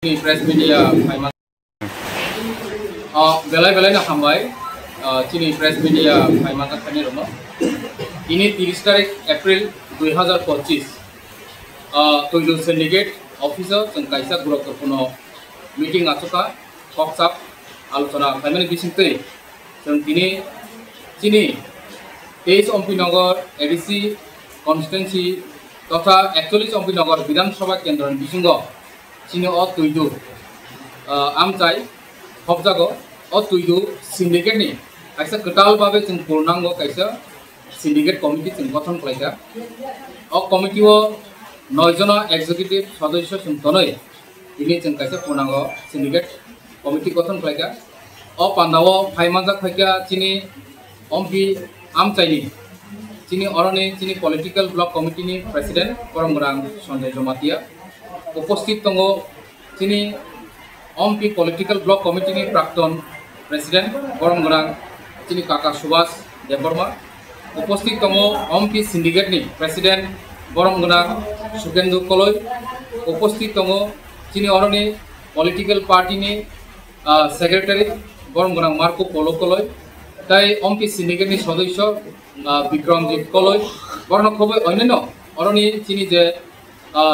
Press media belai na hambai chini press media mata khani rono ini 30 tarik April 2025 toilo syndicate officer jeng kaisa guruত্বপূর্ণ meeting achuka workshop আলোচনা খাইমানি bisingtei jeng tini chini 23 Ampinagar ADC constituency তথা 41 অম্পিনগর বিধানসভা কেন্দ্র বিসঙ্গ chini o tuidu amchai hobjago o tuidu syndicate ni kaisa ketal babe jeng purnango kaisa syndicate committee jeng গঠন khlaika o committee o 9 jona executive সদস্য সংতনই ini jeng kaisa purnango syndicate committee গঠন khlaika o pandao phaimajak khaika chini ompi amchaini chini oroni chini political block committee ni president Poromgrang Sanjay Jomatia উপস্থিত tongo chini ompi political block committee ni প্রাক্তন president Poromgrang chini kaka Subhas Deborma উপস্থিত tongo ompi syndicate ni president Poromgrang Sukendu Koloi উপস্থিত tongo chini oroni political party ni secretary Poromgrang Marco Polo Koloi tai ompi syndicate ni সদস্য Bikramjit Koloi borno khobai oneno oroni chini je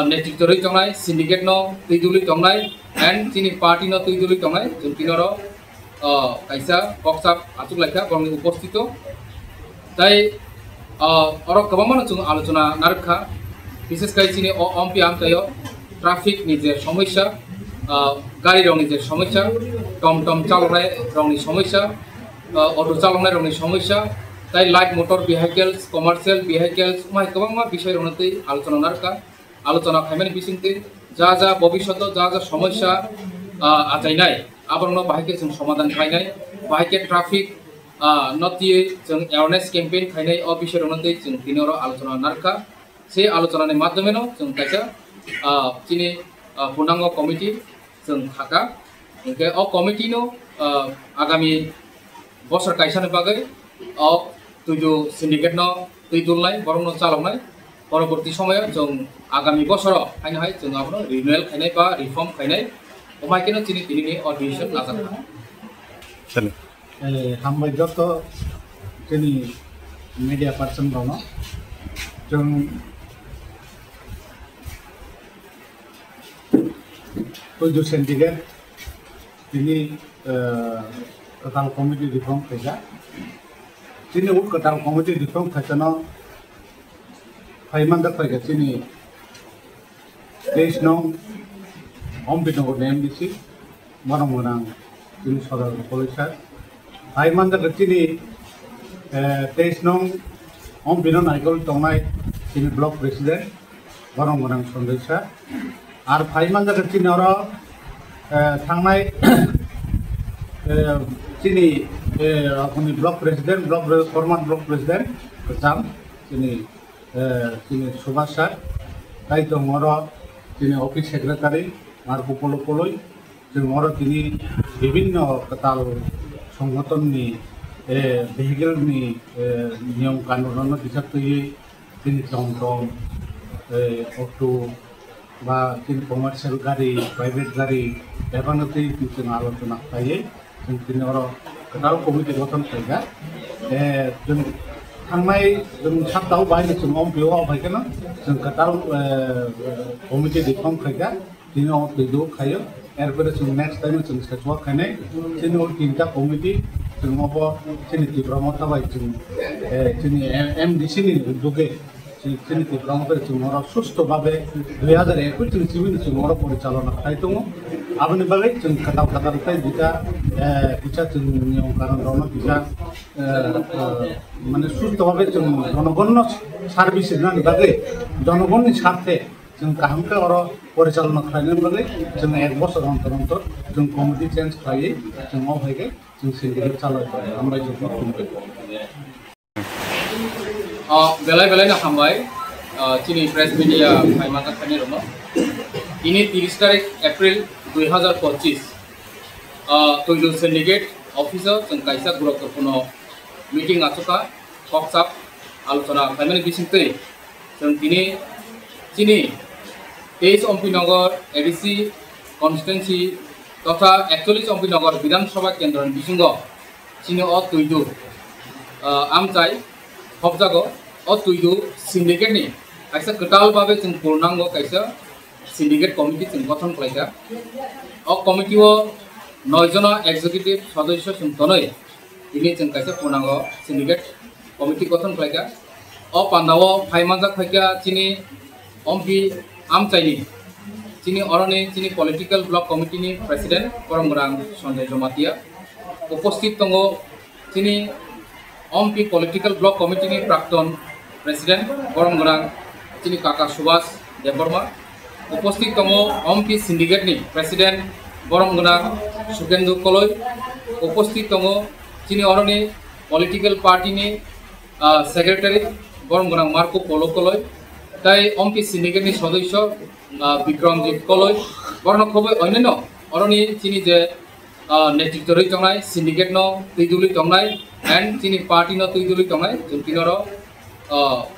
नेतृत्व रही तंगनाय syndicate no tuiduli tongnai and chini party no tuiduli tongnai jeng tinoro kaisa workshop achuk laika borni upostito tai oro kabamano chung alochona narkha বিশেষ করে chini ompi amtayo traffic ni je সমস্যা গাড়ি রংনি যে সমস্যা টমটম চালনায় রংনি সমস্যা অটো চালনায় রংনি সমস্যা তাই light motor vehicles commercial vehicles মাই কবাংমা বিষয় রংতে আলোচনা নারকা আলোচনা খাইমানি বিসিংতে যা যা ভবিষ্যৎ যা যা সমস্যা আজাইনাই আবরণ বাহাইকে जों সমাধান খাইনাই বাহাইকে ট্রাফিক নতিয়ে जों অ্যাওয়ারনেস ক্যাম্পেইন খাইনাই অ বিষয় রনতে जों তিনoro আলোচনা নারকা সেই আলোচনার মাধ্যমে जों কাইসা চিনি পূর্ণাঙ্গ কমিটি जों থাকা ওকে অ কমিটি নো আগামী বছর কাইসানে বাগৈ অ তুইদু সিন্ডিকেট ন তুইদুলনাই বরং চালাवनाय পরবর্তী সময়ে जों आगामी বছর খাইনো হয় जों आपनो रिन्यूअल खाइनाय बा रिफर्म खाइनाय ओमाइकेनो चिनि दिनिनि अधिवेशन नाजाखा चलो हामबाय जत जोंनि मीडिया पार्सन दङ जों तुइदु सिन्डिकेट दिनि कताल कमिटि रिफर्म खाइजा दिनि उट कताल कमिटि रिफर्म खाइजानो Paimandak pai chini 23 nong ompinogor MDC Poromgrang chini sodar polisa Paimandak chini 23 nong ompinon aikol tongnai chini block president Poromgrang Sanjay ar Paimandak chini oro thangnai chini apni block president former block president jam chini তিনি Subhash sir তাই তো মর তিনি office secretary Marco polo পোলোই মর তিনি বিভিন্ন কতাল সংগঠননি ভেহিকেলনি নিয়ম কানুন বিচার তৈরি তিনি টমটম অটো বা তিনি কমার্শিয়াল গাড়ি প্রাইভেট গাড়ি এখনতেই তিনি আলোচনা পাইয়ে তিনি কতাল কমিটি গঠন খাইগা थांनाय जों साताव बाहायनो जों अम्पियाव आवगायगोन जों कताल कमिटि रिफर्म खायगा दिनै तुइदु खायो एरपरे जों नेक्स्ट टाइम जों सेचवा खायनाय दिनै तीनटा कमिटि जों अब दिनै तिब्रामता बाय जों दिनै एमडिसि नि उद्योगे दिनै तिब्रामता जों सुस्थभावे 2021 जों सिबिन जों परिचालना खाय दङ आबनि बागै जों कताल ताय बिटा जों नियम कानुन दङ बिटा মানে সুস্থভাবে জনগণ সার্ভিসের বাদে জনগণের স্বার্থে কাহামকে ওর পরিচালনা খাইনের বাদে এক বছর অন্তর অন্তর কমিটি চেঞ্জ খাইয়ে অভাইকে সিন্ডিকেট চালাই আমরা বেলায় বেলায় না হামবাই চিনি প্রেস মিডিয়া ফাইমাতা খানি রম ইনি 30 তারিখ এপ্রিল 2025 তৈল সিন্ডিকেট অফিসার কাইসা গুরুত্বপূর্ণ meeting achuka workshop আলোচনা খাইমানি bisingtei जों दिनै chini 23 অম্পিনগর এডিসি कन्स्टिट्युएन्सि तथा 41 अम्बिनगर विधानसभा केन्द्र बिसुंग चिनि अ तुइदु आमचाइ हबजागो अ तुइदु सिन्डिकेट नि काइसा कटाल बाबे जों पूर्णांग काइसा सिन्डिकेट कमिटि जों गठन खालायगा अ कमिटिओ 9 जना एक्जिक्यूटिव सदस्य जों तनै दिनै जों काइसा पूर्णांग सिन्डिकेट कमिटि गठन खालायगा अ पान्दाव फाइमाजा खायगा चिनि अम्पि आमचाइनि चिनि अरनि चिनि पलिटिकल ब्लक कमिटिनि प्रेसिडेंट परमगुरां संजय जमातिया उपस्थित दङ चिनि अम्पि पलिटिकल ब्लक कमिटिनि प्राक्तन प्रेसिडेंट परमगुरां चिनि काका सुभाष देबबर्मा उपस्थित दङ अम्पि सिन्डिकेटनि प्रेसिडेंट परमगुरां सुकेन्दु कलय उपस्थित दङ चिनि अरनि पलिटिकल पार्टिनि सेक्रेटारि परमगुरां मार्को पलो कलय ताई अम्पि सिन्डिकेटनि सदस्य विक्रमजित कलय बरन खबै अन्यान्य अरनि चिनि जे नेतृत्व रही तंगनाय सिन्डिकेट न तुइदुलि तंगनाय एंड चिनि पार्टी न तुइदुलि तंगनाय जों तिनर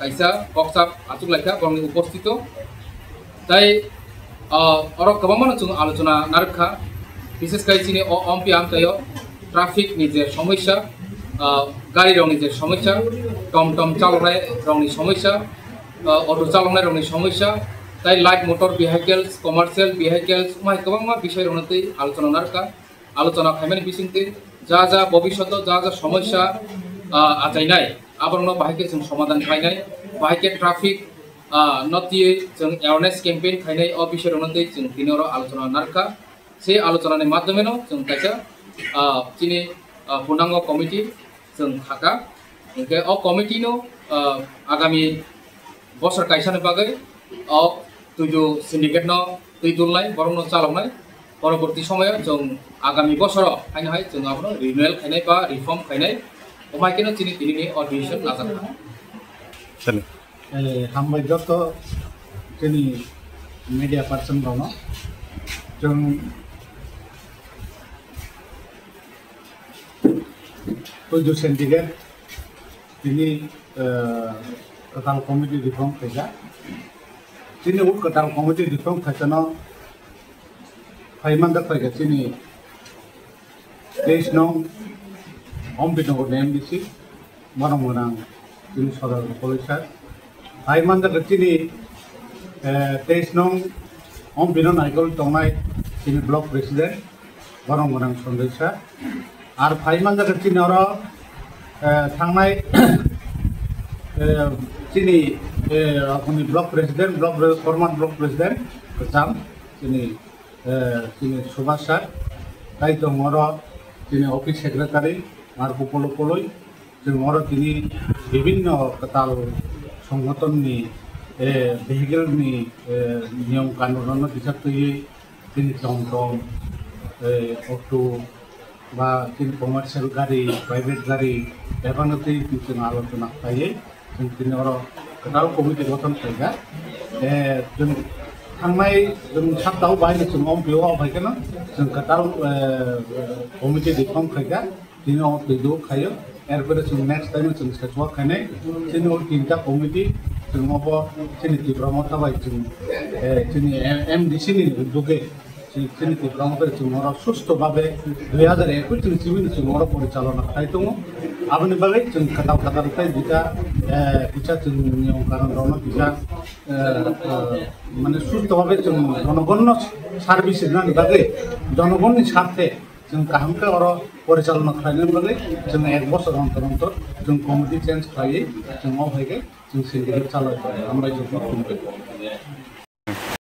काइसा वर्कशॉप आचुक लायखा बरनि उपस्थित ताई अर गोबां जों आलोचना नारखा विशेषकै चिनि अम्पि आमचाय ट्राफिक नि जे समस्या गाड़ी रंगनि जे समस्या टमटम चालनाय रंगनि समस्या अटो चालनाय रंगनि समस्या ताई light motor vehicles commercial vehicles my गोबां विषय रंगनि आलोचना नारखा आलोचना खायमानि बिसिंते जा जा भविष्यत जा जा समस्या आजायनाय आबरनो बाहायके जों समाधान खायनाय बाहायके ट्राफिक नतियै जों अवेयरनेस कैम्पेन खायनाय अ विषय रंगनि जों दिनर आलोचना नारखा से आलोचनानि माध्यमेनो जों काइसा चिनि पूर्णांग कमिटि जों थाका ओंके अ कमिटिनो आगामी बसर काइसानि बागै अ तुइदु सिन्डिकेट न तुइदुलनाय बरंनो चालावनाय परवर्ती समय जों आगामी बसर खायनो जों आबनो रिन्युअल खायनाय बा रिफर्म खायनाय अमायकेनो चिनि दिनैनि अधिवेशन नाजाखा हामबाय जत जोंनि मीडिया पार्सन दङ जों तुइदु सिन्डिकेट दिनै कटाल कमिटि रिफर्म खायगा दिनै उट कटाल कमिटि रिफर्म खायजानो फाइमान्दा खायगा दिनै 23 नं अम्बिनगर एमडिसि बरमगुरां दिनै सरकार कलेजआ फाइमान्दा दिनै 23 नं अम्बिनो नायगल दंनाय दिनै ब्लक प्रेसिडेंट बरमगुरां संजय आरो फाइमान्दा दिनै आरो थांनाय चिनि अपनी block president block former block president जाम चिनि सुभाष सर ताई तो मोर चिनि ऑफिस सेक्रेटारी मार्को पलो कलय जों मोर चिनि विभिन्न कताल संगठननि भेहिकलनि नियम कानुन बिसाबयै चिनि टमटम अटो बा चिनि कमार्शियल गाड़ी प्राइवेट गाड़ी बेबानोतै जों आलोचना खायो जों दिनै कटाल कमिटि गठन खायगा जों थांनाय जों सातटाव बाहायनो जों अम्पिआव आवगायगोन जों कटाल कमिटि रिफर्म खायगा दिनै तुइदु खायो एरपरे जों नेक्स्ट टाइम जों सेटवा खायनाय दिनै 3टा कमिटि जों अब दिनै तिब्रामाव थाबाय जों दिनै एमडिसि नि उद्योगे दिनै तिब्रामाव जों सुस्थ भावे 2021 जों परिचालना खाय दङ आबनि बागै जों कटाल कटालनिफ्राय बिटा जों नियम कानुन दङ बिटा माने सुस्थ भावे जों जनगण सार्भिस होनायनि बागै जनगणनि स्वार्थे जों गाहामखौ परिचालना खालामनायनि बागै जों 1 बोसोर अंतर जों कमिटि चेन्ज खालायो जों आवगायगोन जों सिन्डिकेट चालायबाय हामबाय जों